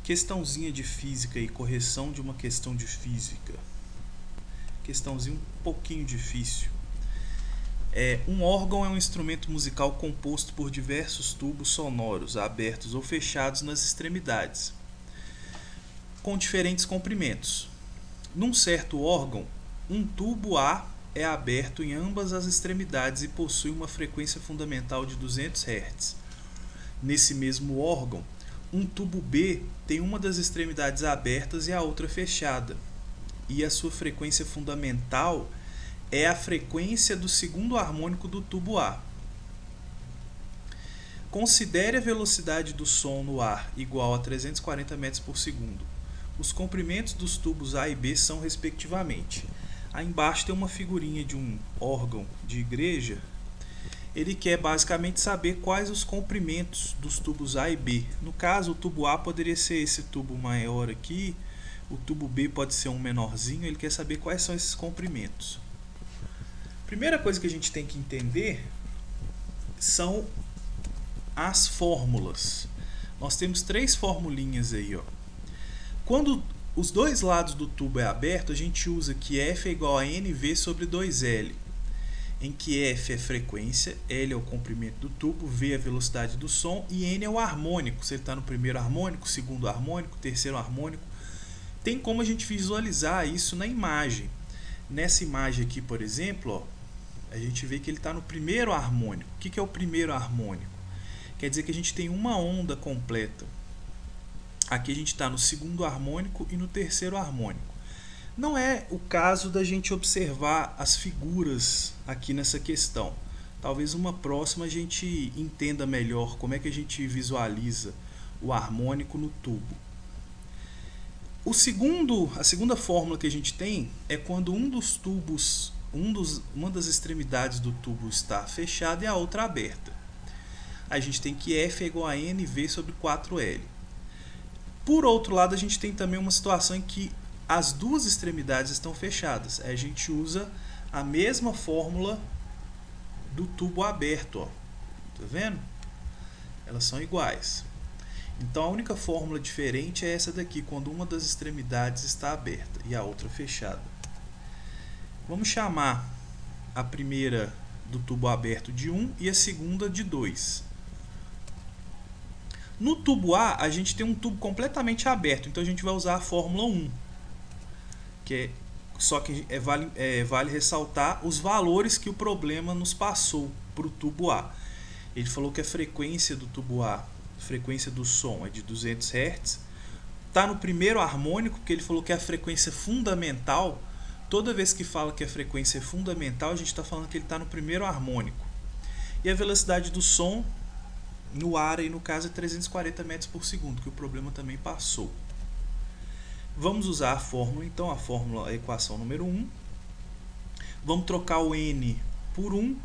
Questãozinha de física e correção de uma questão de física. Questãozinha um pouquinho difícil. Um órgão é um instrumento musical composto por diversos tubos sonoros, abertos ou fechados nas extremidades, com diferentes comprimentos. Num certo órgão, um tubo A é aberto em ambas as extremidades e possui uma frequência fundamental de 200 Hz. Nesse mesmo órgão, um tubo B tem uma das extremidades abertas e a outra fechada, e a sua frequência fundamental é a frequência do segundo harmônico do tubo A. Considere a velocidade do som no ar igual a 340 metros por segundo. Os comprimentos dos tubos A e B são respectivamente. Aí embaixo tem uma figurinha de um órgão de igreja. Ele quer basicamente saber quais os comprimentos dos tubos A e B. No caso, o tubo A poderia ser esse tubo maior aqui, o tubo B pode ser um menorzinho, ele quer saber quais são esses comprimentos. Primeira coisa que a gente tem que entender são as fórmulas. Nós temos três formulinhas aí, ó. Quando os dois lados do tubo é aberto, a gente usa que F é igual a NV sobre 2L. Em que F é frequência, L é o comprimento do tubo, V é a velocidade do som e N é o harmônico. Se ele está no primeiro harmônico, segundo harmônico, terceiro harmônico. Tem como a gente visualizar isso na imagem. Nessa imagem aqui, por exemplo, ó, a gente vê que ele está no primeiro harmônico. O que é o primeiro harmônico? Quer dizer que a gente tem uma onda completa. Aqui a gente está no segundo harmônico e no terceiro harmônico. Não é o caso da gente observar as figuras aqui nessa questão. Talvez uma próxima a gente entenda melhor como é que a gente visualiza o harmônico no tubo. A segunda fórmula que a gente tem é quando um dos tubos, uma das extremidades do tubo está fechada e a outra aberta. A gente tem que F é igual a NV sobre 4L. Por outro lado, a gente tem também uma situação em que as duas extremidades estão fechadas. Aí a gente usa a mesma fórmula do tubo aberto, ó. Tá vendo? Elas são iguais. Então a única fórmula diferente é essa daqui, quando uma das extremidades está aberta e a outra fechada. Vamos chamar a primeira do tubo aberto de 1 e a segunda de 2. No tubo A, a gente tem um tubo completamente aberto, então a gente vai usar a fórmula 1. Só que vale ressaltar os valores que o problema nos passou para o tubo A. Ele falou que a frequência do tubo A, a frequência do som, é de 200 Hz. Está no primeiro harmônico, porque ele falou que é a frequência fundamental. Toda vez que fala que a frequência é fundamental, a gente está falando que ele está no primeiro harmônico. E a velocidade do som no ar, aí no caso, é 340 metros por segundo, que o problema também passou. Vamos usar a fórmula, então, a equação número 1. Vamos trocar o N por 1,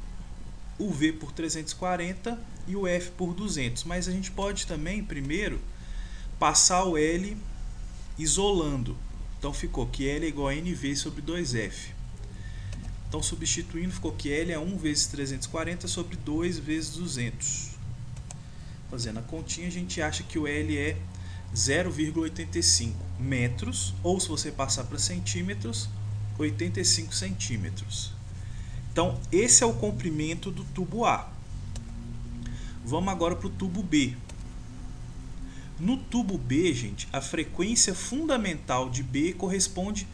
o V por 340 e o F por 200. Mas a gente pode também, primeiro, passar o L isolando. Então, ficou que L é igual a NV sobre 2F. Então, substituindo, ficou que L é 1 vezes 340 sobre 2 vezes 200. Fazendo a continha, a gente acha que o L é 0,85 metros, ou se você passar para centímetros, 85 centímetros. Então, esse é o comprimento do tubo A. Vamos agora para o tubo B. No tubo B, gente, a frequência fundamental de B corresponde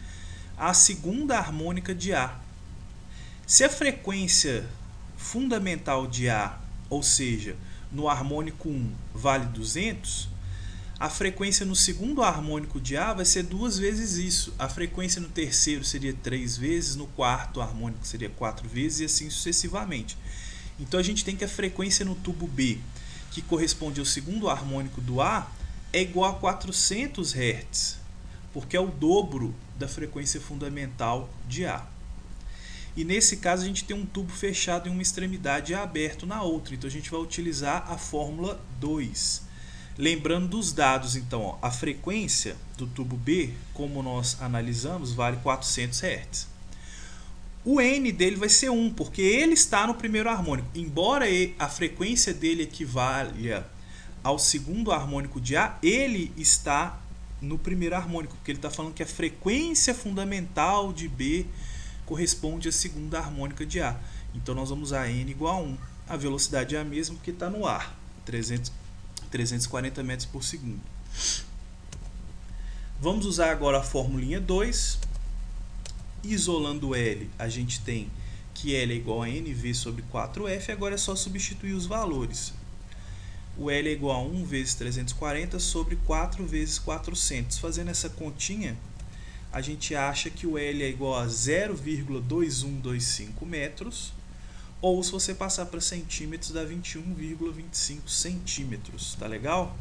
à segunda harmônica de A. Se a frequência fundamental de A, ou seja, no harmônico 1 vale 200, a frequência no segundo harmônico de A vai ser 2 vezes isso. A frequência no terceiro seria 3 vezes, no quarto harmônico seria 4 vezes e assim sucessivamente. Então a gente tem que a frequência no tubo B, que corresponde ao segundo harmônico do A, é igual a 400 Hz, porque é o dobro da frequência fundamental de A. E nesse caso a gente tem um tubo fechado em uma extremidade e aberto na outra, então a gente vai utilizar a fórmula 2. Lembrando dos dados, então, ó, a frequência do tubo B, como nós analisamos, vale 400 Hz. O N dele vai ser 1, porque ele está no primeiro harmônico. Embora a frequência dele equivalha ao segundo harmônico de A, ele está no primeiro harmônico, porque ele está falando que a frequência fundamental de B corresponde à segunda harmônica de A. Então nós vamos usar N igual a 1. A velocidade é a mesma porque está no ar, 340 metros por segundo. Vamos usar agora a formulinha 2. Isolando L, a gente tem que L é igual a NV sobre 4F. Agora é só substituir os valores. O L é igual a 1 vezes 340 sobre 4 vezes 400. Fazendo essa continha, a gente acha que o L é igual a 0,2125 metros. Ou, se você passar para centímetros, dá 21,25 centímetros. Tá legal?